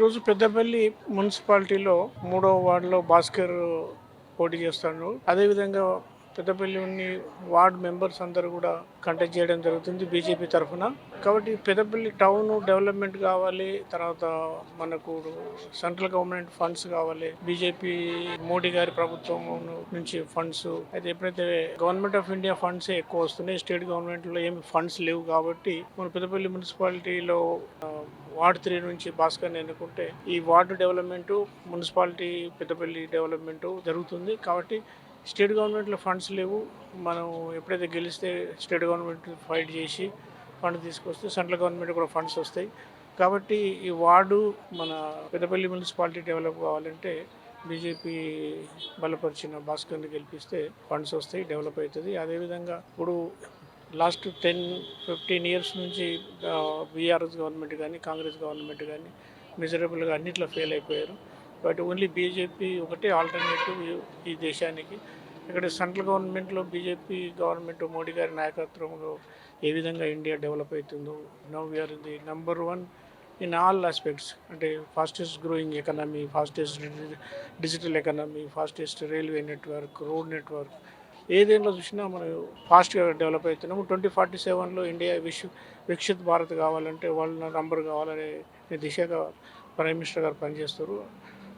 ఈరోజు పెద్దపల్లి మున్సిపాలిటీలో 3వ వార్డులో భాస్కర్ పోటీ చేస్తాడు. అదేవిధంగా పెద్దపల్లిని వార్డ్ మెంబర్స్ అందరూ కూడా కంటెస్ట్ చేయడం జరుగుతుంది బీజేపీ తరఫున. కాబట్టి పెద్దపల్లి టౌన్ డెవలప్మెంట్ కావాలి, తర్వాత మనకు సెంట్రల్ గవర్నమెంట్ ఫండ్స్ కావాలి, బీజేపీ మోడీ గారి ప్రభుత్వం నుంచి ఫండ్స్ అయితే ఎప్పుడైతే గవర్నమెంట్ ఆఫ్ ఇండియా ఫండ్స్ ఎక్కువ వస్తున్నాయి, స్టేట్ గవర్నమెంట్లో ఏమి ఫండ్స్ లేవు. కాబట్టి మన పెద్దపల్లి మున్సిపాలిటీలో వార్డు 3 నుంచి భాస్కర్ని ఎన్నుకుంటే ఈ ward development, municipality Peddapalli development జరుగుతుంది. కాబట్టి స్టేట్ గవర్నమెంట్లో ఫండ్స్ లేవు. మనం ఎప్పుడైతే గెలిస్తే స్టేట్ గవర్నమెంట్ ఫైట్ చేసి ఫండ్ తీసుకొస్తే సెంట్రల్ గవర్నమెంట్ కూడా ఫండ్స్ వస్తాయి. కాబట్టి ఈ వార్డు మన పెద్దపల్లి మున్సిపాలిటీ డెవలప్ కావాలంటే బీజేపీ బలపరిచిన భాస్కర్ని గెలిపిస్తే ఫండ్స్ వస్తాయి, డెవలప్ అవుతుంది. అదేవిధంగా ఇప్పుడు లాస్ట్ 10-15 ఇయర్స్ నుంచి బీఆర్ఎస్ గవర్నమెంట్ కానీ కాంగ్రెస్ గవర్నమెంట్ కానీ మిజరబుల్గా అన్నిట్లో ఫెయిల్ అయిపోయారు. బట్ ఓన్లీ బీజేపీ ఒకటే ఆల్టర్నేటివ్ ఈ దేశానికి. ఇక్కడ సెంట్రల్ గవర్నమెంట్లో బీజేపీ గవర్నమెంట్ మోడీ గారి నాయకత్వంలో ఏ విధంగా ఇండియా డెవలప్ అవుతుందో, now we are the number 1 in all aspects. అంటే fastest growing economy, fastest digital economy, fastest railway network, road network, ఏదేంట్లో చూసినా మనం ఫాస్ట్గా డెవలప్ అవుతున్నాము. 2047లో ఇండియా వికసిత్ భారత్ కావాలంటే వరల్డ్ నంబర్ కావాలనే దిశగా ప్రైమ్ మినిస్టర్ గారు పనిచేస్తారు.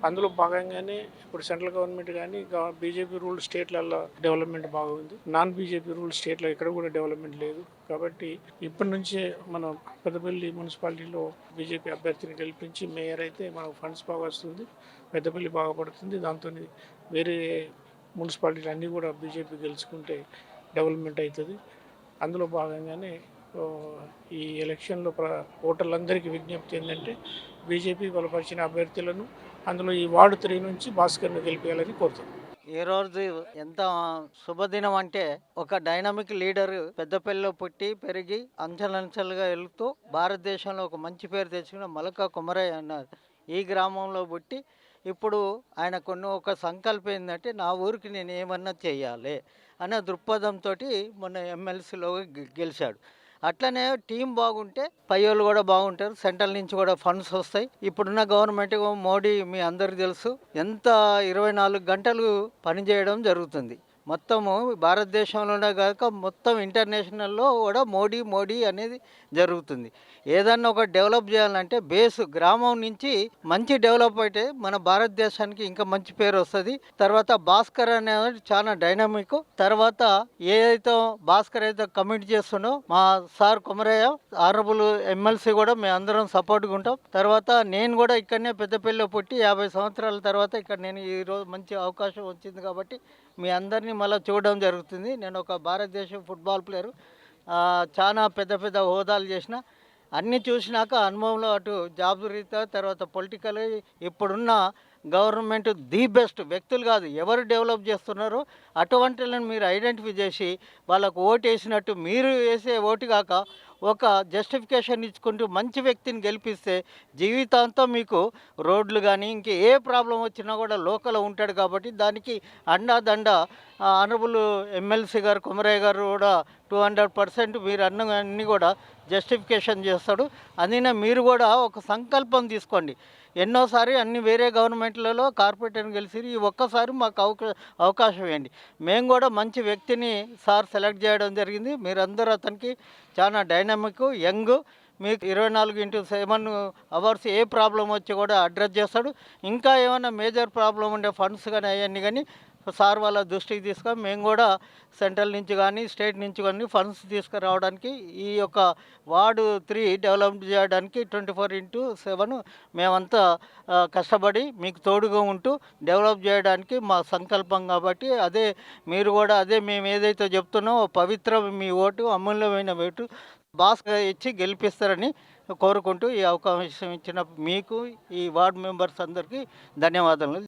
అందులో భాగంగానే ఇప్పుడు సెంట్రల్ గవర్నమెంట్ కానీ బీజేపీ రూల్డ్ స్టేట్లలో డెవలప్మెంట్ బాగుంది, నాన్ బీజేపీ రూల్డ్ స్టేట్లో ఎక్కడ కూడా డెవలప్మెంట్ లేదు. కాబట్టి ఇప్పటి నుంచే మనం పెద్దపల్లి మున్సిపాలిటీలో బీజేపీ అభ్యర్థిని గెలిపించి మేయర్ అయితే మనకు ఫండ్స్ బాగా వస్తుంది, పెద్దపల్లి బాగుపడుతుంది. దాంతో వేరే మున్సిపాలిటీలు అన్నీ కూడా బీజేపీ గెలుచుకుంటే డెవలప్మెంట్ అవుతుంది. అందులో భాగంగానే ఈ ఎలక్షన్లో ఓటర్లందరికీ విజ్ఞప్తి ఏంటంటే బీజేపీ బలపరిచిన అభ్యర్థులను అందులో ఈ వార్డు 3 నుంచి భాస్కర్ను గెలిపేయాలని కోరుతున్నాను. ఈ రోజు ఎంత శుభదినం అంటే ఒక డైనమిక్ లీడర్ పెద్దపల్లిలో పుట్టి పెరిగి అంచెలంచెలుగా వెళుతూ భారతదేశంలో ఒక మంచి పేరు తెచ్చుకున్న మలక కుమరయ్య అన్నారు. ఈ గ్రామంలో పుట్టి ఇప్పుడు ఆయన ఒక సంకల్పం ఏంటంటే నా ఊరికి నేను ఏమన్నా చేయాలి అనే దృక్పథంతో మొన్న ఎమ్మెల్సీలో గెలిచాడు. అట్లనే టీం బాగుంటే పయ్యోళ్ళు కూడా బాగుంటారు, సెంట్రల్ నుంచి కూడా ఫండ్స్ వస్తాయి. ఇప్పుడున్న గవర్నమెంట్ మోడీ మీ అందరికీ తెలుసు ఎంత 24 గంటలు పనిచేయడం జరుగుతుంది. మొత్తము భారతదేశంలోనే కాక మొత్తం ఇంటర్నేషనల్లో కూడా మోడీ అనేది జరుగుతుంది. ఏదన్నా ఒక డెవలప్ చేయాలంటే బేస్ గ్రామం నుంచి మంచి డెవలప్ అయితే మన భారతదేశానికి ఇంకా మంచి పేరు వస్తుంది. తర్వాత భాస్కర్ అనేది చాలా డైనమిక్. తర్వాత ఏదైతే భాస్కర్ అయితే కమిట్ చేస్తున్నో మా సార్ కుమరయ్య ఆనరబుల్ ఎమ్మెల్సీ కూడా మేము అందరం సపోర్ట్గా ఉంటాం. తర్వాత నేను కూడా ఇక్కడనే పెద్దపల్లిలో పుట్టి 50 సంవత్సరాల తర్వాత ఇక్కడ నేను ఈరోజు మంచి అవకాశం వచ్చింది కాబట్టి మీ అందరినీ మళ్ళీ చూడడం జరుగుతుంది. నేను ఒక భారతదేశం ఫుట్బాల్ ప్లేయరు, చాలా పెద్ద హోదాలు చేసిన అన్నీ చూసినాక అనుభవంలో అటు జాబ్ రీత్యా తర్వాత పొలిటికల్ ఇప్పుడున్న గవర్నమెంట్ ది బెస్ట్ వ్యక్తులు కాదు ఎవరు డెవలప్ చేస్తున్నారో అటువంటిలను మీరు ఐడెంటిఫై చేసి వాళ్ళకు ఓటు వేసినట్టు మీరు వేసే ఓటు కాక ఒక జస్టిఫికేషన్ ఇచ్చుకుంటూ మంచి వ్యక్తిని గెలిపిస్తే జీవితాంతం మీకు రోడ్లు కానీ ఇంక ఏ ప్రాబ్లం వచ్చినా కూడా లోకల్ ఉంటాడు. కాబట్టి దానికి అండాదండ ఆనరబుల్ ఎమ్మెల్సీ గారు కుమరయ్య గారు కూడా 200% మీరు అన్నీ కూడా జస్టిఫికేషన్ చేస్తాడు. అందుకనే మీరు కూడా ఒక సంకల్పం తీసుకోండి. ఎన్నోసారి అన్ని వేరే గవర్నమెంట్లలో కార్పొరేటర్ని గెలిచి ఈ ఒక్కసారి మాకు అవకాశం ఇవ్వండి. మేము కూడా మంచి వ్యక్తిని సార్ సెలెక్ట్ చేయడం జరిగింది. మీరందరూ అతనికి చాలా డైనమిక్ యంగ్, మీకు 24/7 అవర్స్ ఏ ప్రాబ్లం వచ్చి కూడా అడ్రస్ చేస్తాడు. ఇంకా ఏమైనా మేజర్ ప్రాబ్లం ఉండే ఫండ్స్ కానీ అవన్నీ కానీ సార్ వాళ్ళ దృష్టికి తీసుకొని మేము కూడా సెంట్రల్ నుంచి కానీ స్టేట్ నుంచి కానీ ఫండ్స్ తీసుకురావడానికి ఈ యొక్క వార్డు 3 డెవలప్ చేయడానికి 24/7 మేమంతా కష్టపడి మీకు తోడుగా ఉంటూ డెవలప్ చేయడానికి మా సంకల్పం. కాబట్టి అదే మీరు కూడా అదే మేము ఏదైతే చెప్తున్నామో పవిత్ర మీ ఓటు అమూల్యమైన ఓటు భాస్కర్ ఇచ్చి గెలిపిస్తారని కోరుకుంటూ ఈ అవకాశం ఇచ్చిన మీకు ఈ వార్డు మెంబర్స్ అందరికీ ధన్యవాదాలు.